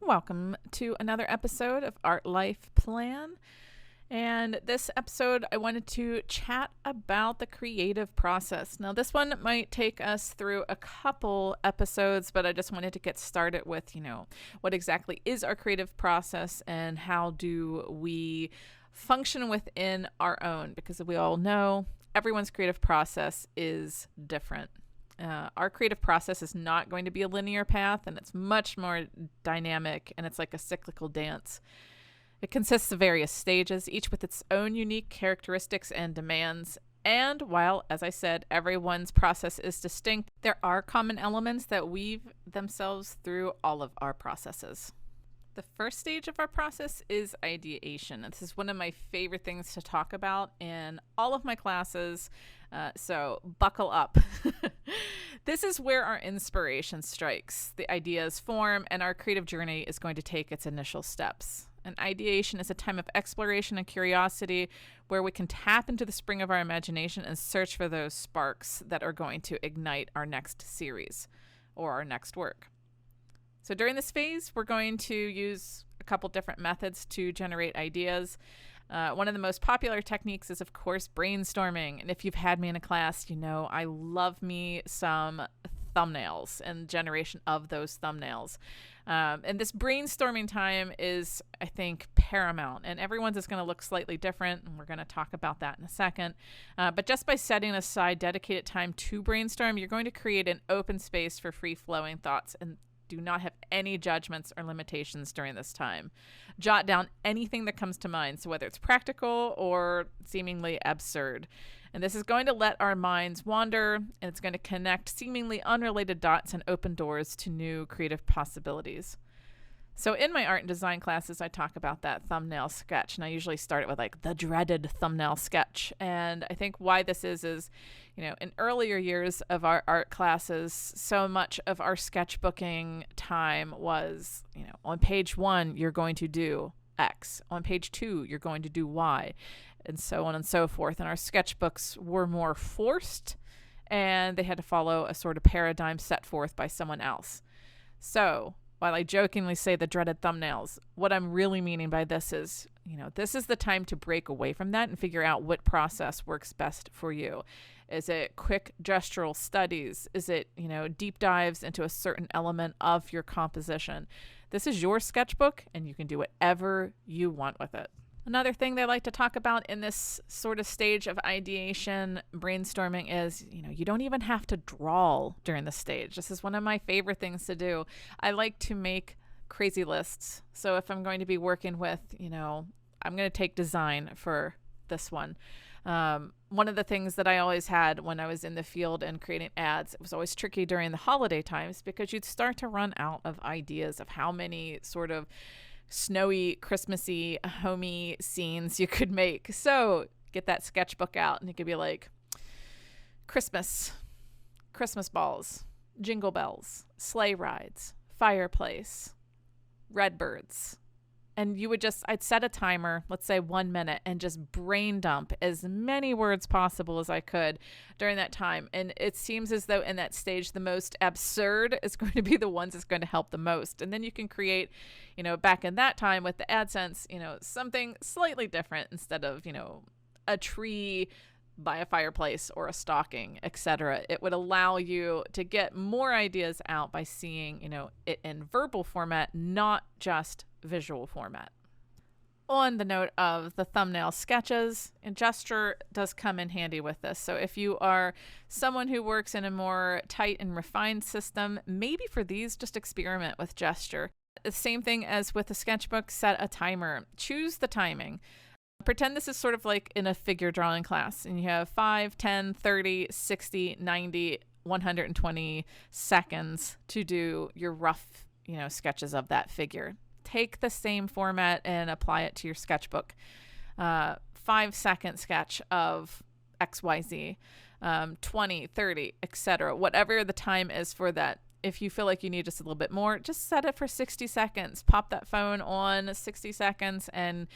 Welcome to another episode of Art Life Plan. And this episode, I wanted to chat about the creative process. Now, this one might take us through a couple episodes, but I just wanted to get started with, what exactly is our creative process and how do we function within our own? Because we all know everyone's creative process is different. Our creative process is not going to be a linear path, and it's much more dynamic, and it's like a cyclical dance. It consists of various stages, each with its own unique characteristics and demands. And while, as I said, everyone's process is distinct, there are common elements that weave themselves through all of our processes. The first stage of our process is ideation. This is one of my favorite things to talk about in all of my classes, so buckle up. This is where our inspiration strikes, the ideas form, and our creative journey is going to take its initial steps. And ideation is a time of exploration and curiosity where we can tap into the spring of our imagination and search for those sparks that are going to ignite our next series or our next work. So during this phase, we're going to use a couple different methods to generate ideas. One of the most popular techniques is, of course, brainstorming. And if you've had me in a class, I love me some thumbnails and generation of those thumbnails. And this brainstorming time is, I think, paramount. And everyone's is going to look slightly different, and we're going to talk about that in a second. But just by setting aside dedicated time to brainstorm, you're going to create an open space for free-flowing thoughts and do not have any judgments or limitations during this time. Jot down anything that comes to mind, so whether it's practical or seemingly absurd. And this is going to let our minds wander, and it's going to connect seemingly unrelated dots and open doors to new creative possibilities. So in my art and design classes, I talk about that thumbnail sketch, and I usually start it with the dreaded thumbnail sketch. And I think why this is, in earlier years of our art classes, so much of our sketchbooking time was, on page 1, you're going to do X. On page 2, you're going to do Y, and so on and so forth. And our sketchbooks were more forced, and they had to follow a sort of paradigm set forth by someone else. So while I jokingly say the dreaded thumbnails, what I'm really meaning by this is, this is the time to break away from that and figure out what process works best for you. Is it quick gestural studies? Is it, deep dives into a certain element of your composition? This is your sketchbook, and you can do whatever you want with it. Another thing they like to talk about in this sort of stage of ideation, brainstorming is, you don't even have to draw during the stage. This is one of my favorite things to do. I like to make crazy lists. So if I'm going to be working with, I'm going to take design for this one. One of the things that I always had when I was in the field and creating ads, it was always tricky during the holiday times because you'd start to run out of ideas of how many sort of snowy, Christmassy, homey scenes you could make. So get that sketchbook out and it could be like Christmas balls, jingle bells, sleigh rides, fireplace, redbirds. And I'd set a timer, let's say 1 minute, and just brain dump as many words possible as I could during that time. And it seems as though in that stage, the most absurd is going to be the ones that's going to help the most. And then you can create, back in that time with the AdSense, something slightly different instead of, a tree by a fireplace or a stocking, etc. It would allow you to get more ideas out by seeing, it in verbal format, not just visual format. On the note of the thumbnail sketches, and gesture does come in handy with this. So if you are someone who works in a more tight and refined system, maybe for these, just experiment with gesture. The same thing as with the sketchbook, set a timer. Choose the timing. Pretend this is sort of like in a figure drawing class, and you have 5, 10, 30, 60, 90, 120 seconds to do your rough, sketches of that figure. Take the same format and apply it to your sketchbook. 5-second sketch of XYZ, 20, 30, etc. Whatever the time is for that. If you feel like you need just a little bit more, just set it for 60 seconds. Pop that phone on 60 seconds and,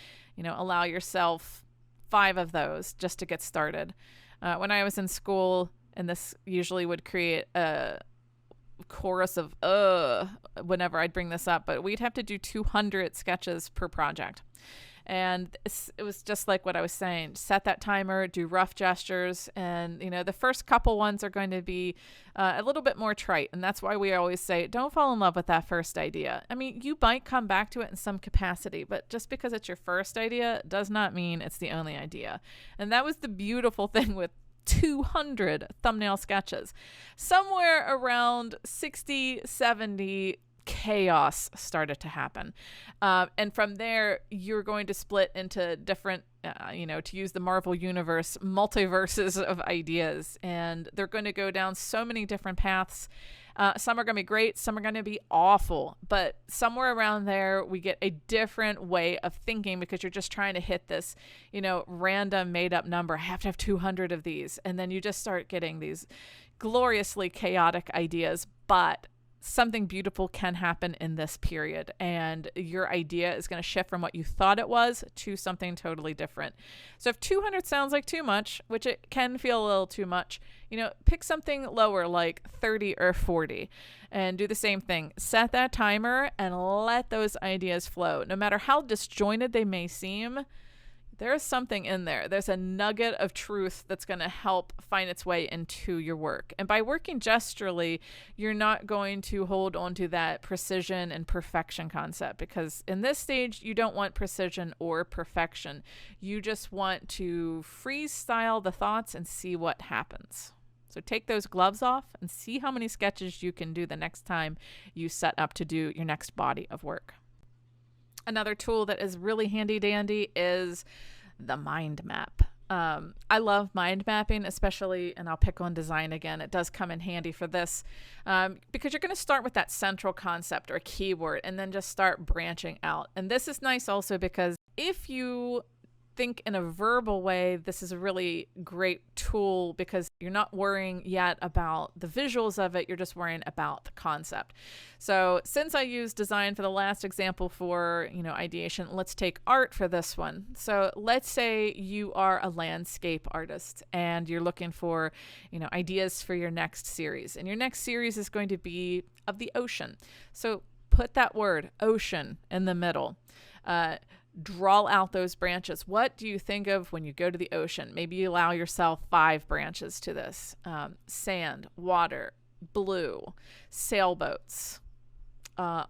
allow yourself 5 of those just to get started. When I was in school, and this usually would create chorus of whenever I'd bring this up, but we'd have to do 200 sketches per project. And it was just like what I was saying, set that timer, do rough gestures. And, the first couple ones are going to be a little bit more trite. And that's why we always say, don't fall in love with that first idea. I mean, you might come back to it in some capacity, but just because it's your first idea does not mean it's the only idea. And that was the beautiful thing with 200 thumbnail sketches. Somewhere around 60, 70 chaos started to happen. And from there, you're going to split into different, to use the Marvel universe, multiverses of ideas. And they're going to go down so many different paths. Some are going to be great. Some are going to be awful. But somewhere around there, we get a different way of thinking because you're just trying to hit this, random made up number. I have to have 200 of these. And then you just start getting these gloriously chaotic ideas. But something beautiful can happen in this period, and your idea is going to shift from what you thought it was to something totally different. So if 200 sounds like too much, which it can feel a little too much, pick something lower like 30 or 40 and do the same thing. Set that timer and let those ideas flow. No matter how disjointed they may seem, there's something in there. There's a nugget of truth that's going to help find its way into your work. And by working gesturally, you're not going to hold on to that precision and perfection concept, because in this stage, you don't want precision or perfection. You just want to freestyle the thoughts and see what happens. So take those gloves off and see how many sketches you can do the next time you set up to do your next body of work. Another tool that is really handy dandy is the mind map. I love mind mapping, especially, and I'll pick on design again. It does come in handy for this because you're going to start with that central concept or keyword and then just start branching out. And this is nice also because if you think in a verbal way, this is a really great tool because you're not worrying yet about the visuals of it. You're just worrying about the concept. So since I used design for the last example for, ideation, let's take art for this one. So let's say you are a landscape artist and you're looking for, ideas for your next series. And your next series is going to be of the ocean. So put that word ocean in the middle. Draw out those branches. What do you think of when you go to the ocean? Maybe you allow yourself 5 branches to this. Sand, water, blue, sailboats,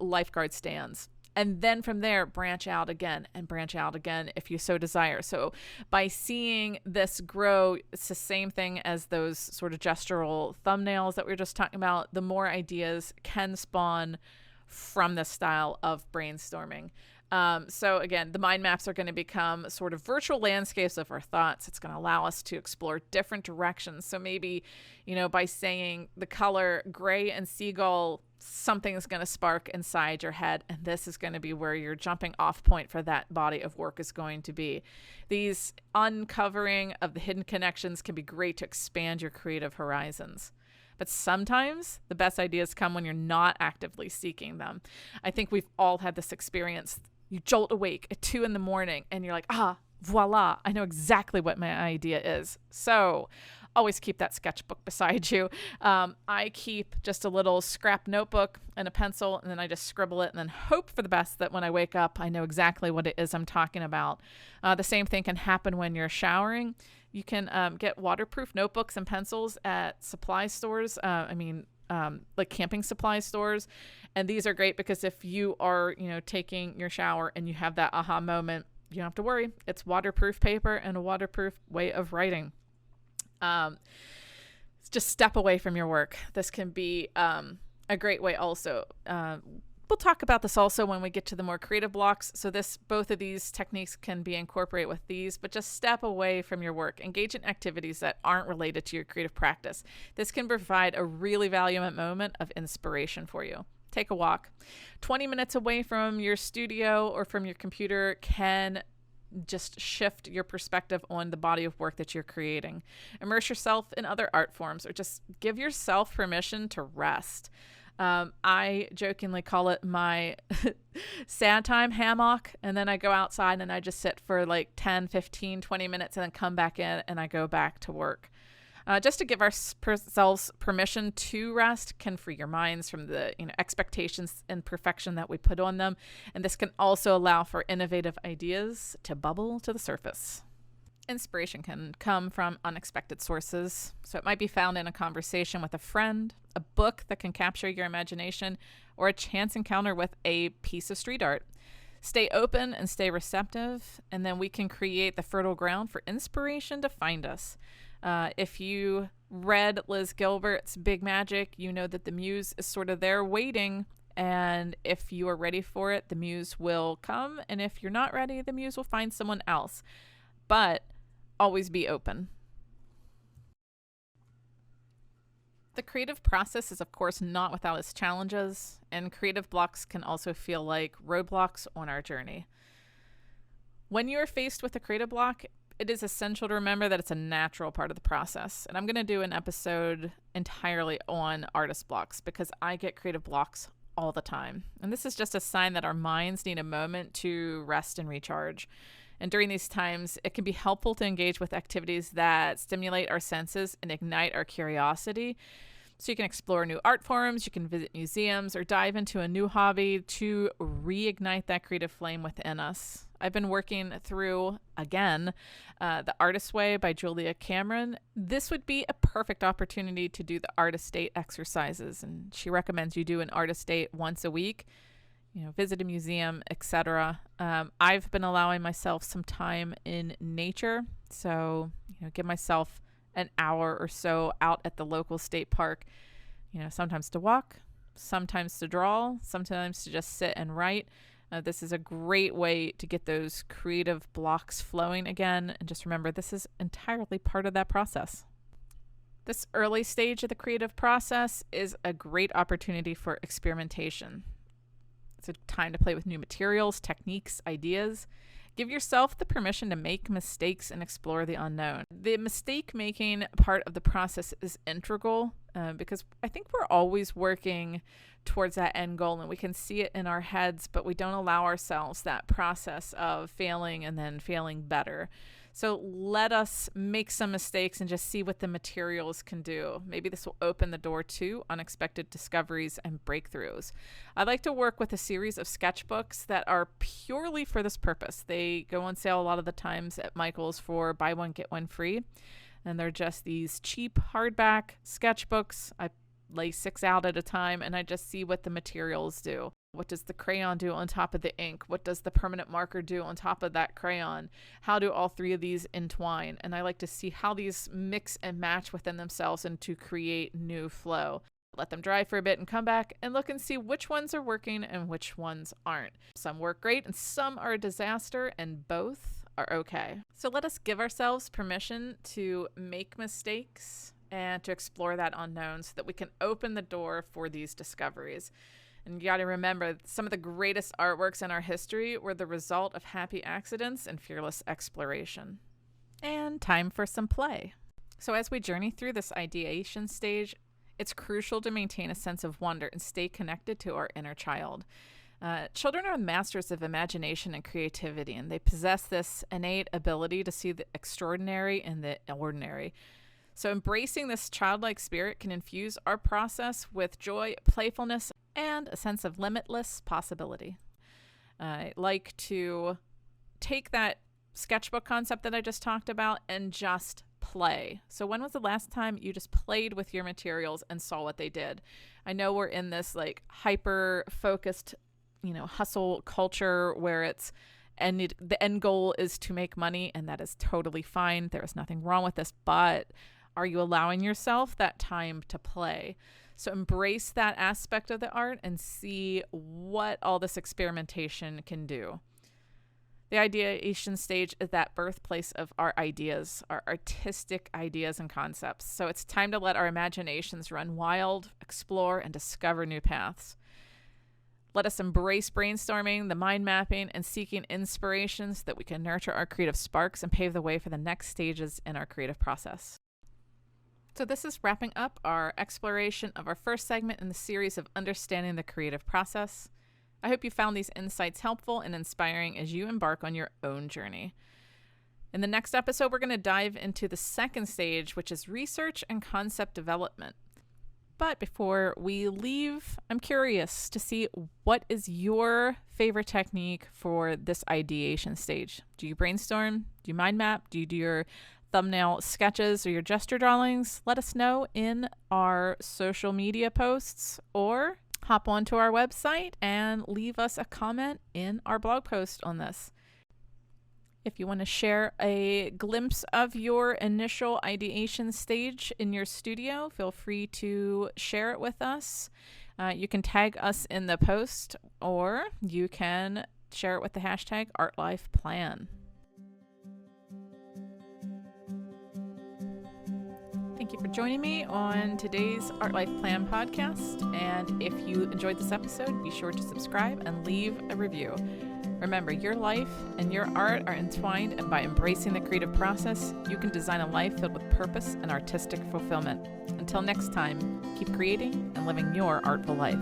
lifeguard stands. And then from there, branch out again and branch out again if you so desire. So by seeing this grow, it's the same thing as those sort of gestural thumbnails that we were just talking about. The more ideas can spawn from this style of brainstorming. So again, the mind maps are going to become sort of virtual landscapes of our thoughts. It's going to allow us to explore different directions. So maybe, by saying the color gray and seagull, something is going to spark inside your head. And this is going to be where your jumping off point for that body of work is going to be. These uncovering of the hidden connections can be great to expand your creative horizons. But sometimes the best ideas come when you're not actively seeking them. I think we've all had this experience. You jolt awake at 2 a.m. and you're like, voila, I know exactly what my idea is. So always keep that sketchbook beside you. I keep just a little scrap notebook and a pencil, and then I just scribble it and then hope for the best that when I wake up, I know exactly what it is I'm talking about. The same thing can happen when you're showering. You can get waterproof notebooks and pencils at supply stores. Like camping supply stores. And these are great because if you are, taking your shower and you have that aha moment, you don't have to worry. It's waterproof paper and a waterproof way of writing. Just step away from your work. This can be a great way also. We'll talk about this also when we get to the more creative blocks. So both of these techniques can be incorporated with these, but just step away from your work. Engage in activities that aren't related to your creative practice. This can provide a really valuable moment of inspiration for you. Take a walk. 20 minutes away from your studio or from your computer can just shift your perspective on the body of work that you're creating. Immerse yourself in other art forms or just give yourself permission to rest. I jokingly call it my sad time hammock. And then I go outside and I just sit for like 10, 15, 20 minutes and then come back in and I go back to work. Just to give ourselves permission to rest can free your minds from the expectations and perfection that we put on them. And this can also allow for innovative ideas to bubble to the surface. Inspiration can come from unexpected sources. So it might be found in a conversation with a friend, a book that can capture your imagination, or a chance encounter with a piece of street art. Stay open and stay receptive, and then we can create the fertile ground for inspiration to find us. If you read Liz Gilbert's Big Magic, you know that the muse is sort of there waiting. And if you are ready for it, the muse will come. And if you're not ready, the muse will find someone else. But always be open. The creative process is, of course, not without its challenges, and creative blocks can also feel like roadblocks on our journey. When you are faced with a creative block, it is essential to remember that it's a natural part of the process. And I'm going to do an episode entirely on artist blocks because I get creative blocks all the time. And this is just a sign that our minds need a moment to rest and recharge. And during these times, it can be helpful to engage with activities that stimulate our senses and ignite our curiosity. So you can explore new art forms, you can visit museums, or dive into a new hobby to reignite that creative flame within us. I've been working through, again, The Artist's Way by Julia Cameron. This would be a perfect opportunity to do the artist date exercises. And she recommends you do an artist date once a week. Visit a museum, etc. I've been allowing myself some time in nature. So, give myself an hour or so out at the local state park, sometimes to walk, sometimes to draw, sometimes to just sit and write. This is a great way to get those creative blocks flowing again. And just remember, this is entirely part of that process. This early stage of the creative process is a great opportunity for experimentation. It's a time to play with new materials, techniques, ideas. Give yourself the permission to make mistakes and explore the unknown. The mistake-making part of the process is integral because I think we're always working towards that end goal, and we can see it in our heads, but we don't allow ourselves that process of failing and then failing better. So let us make some mistakes and just see what the materials can do. Maybe this will open the door to unexpected discoveries and breakthroughs. I like to work with a series of sketchbooks that are purely for this purpose. They go on sale a lot of the times at Michael's for buy one, get one free. And they're just these cheap hardback sketchbooks. I lay 6 out at a time, and I just see what the materials do. What does the crayon do on top of the ink? What does the permanent marker do on top of that crayon? How do all three of these entwine? And I like to see how these mix and match within themselves and to create new flow. Let them dry for a bit and come back and look and see which ones are working and which ones aren't. Some work great and some are a disaster, and both are okay. So let us give ourselves permission to make mistakes and to explore that unknown so that we can open the door for these discoveries. And you got to remember, some of the greatest artworks in our history were the result of happy accidents and fearless exploration. And time for some play. So as we journey through this ideation stage, it's crucial to maintain a sense of wonder and stay connected to our inner child. Children are masters of imagination and creativity, and they possess this innate ability to see the extraordinary in the ordinary. So embracing this childlike spirit can infuse our process with joy, playfulness, and a sense of limitless possibility. I like to take that sketchbook concept that I just talked about and just play. So when was the last time you just played with your materials and saw what they did? I know we're in this like hyper focused, hustle culture where it's and the end goal is to make money, and that is totally fine. There is nothing wrong with this, but are you allowing yourself that time to play? So embrace that aspect of the art and see what all this experimentation can do. The ideation stage is that birthplace of our ideas, our artistic ideas and concepts. So it's time to let our imaginations run wild, explore, and discover new paths. Let us embrace brainstorming, the mind mapping, and seeking inspiration so that we can nurture our creative sparks and pave the way for the next stages in our creative process. So this is wrapping up our exploration of our first segment in the series of Understanding the Creative Process. I hope you found these insights helpful and inspiring as you embark on your own journey. In the next episode, we're going to dive into the second stage, which is research and concept development. But before we leave, I'm curious to see, what is your favorite technique for this ideation stage? Do you brainstorm? Do you mind map? Do you do your thumbnail sketches or your gesture drawings? Let us know in our social media posts, or hop onto our website and leave us a comment in our blog post on this. If you want to share a glimpse of your initial ideation stage in your studio, feel free to share it with us. You can tag us in the post, or you can share it with the hashtag ArtLifePlan. Thank you for joining me on today's Art Life Plan podcast. And if you enjoyed this episode, be sure to subscribe and leave a review. Remember, your life and your art are entwined, and by embracing the creative process, you can design a life filled with purpose and artistic fulfillment. Until next time, keep creating and living your artful life.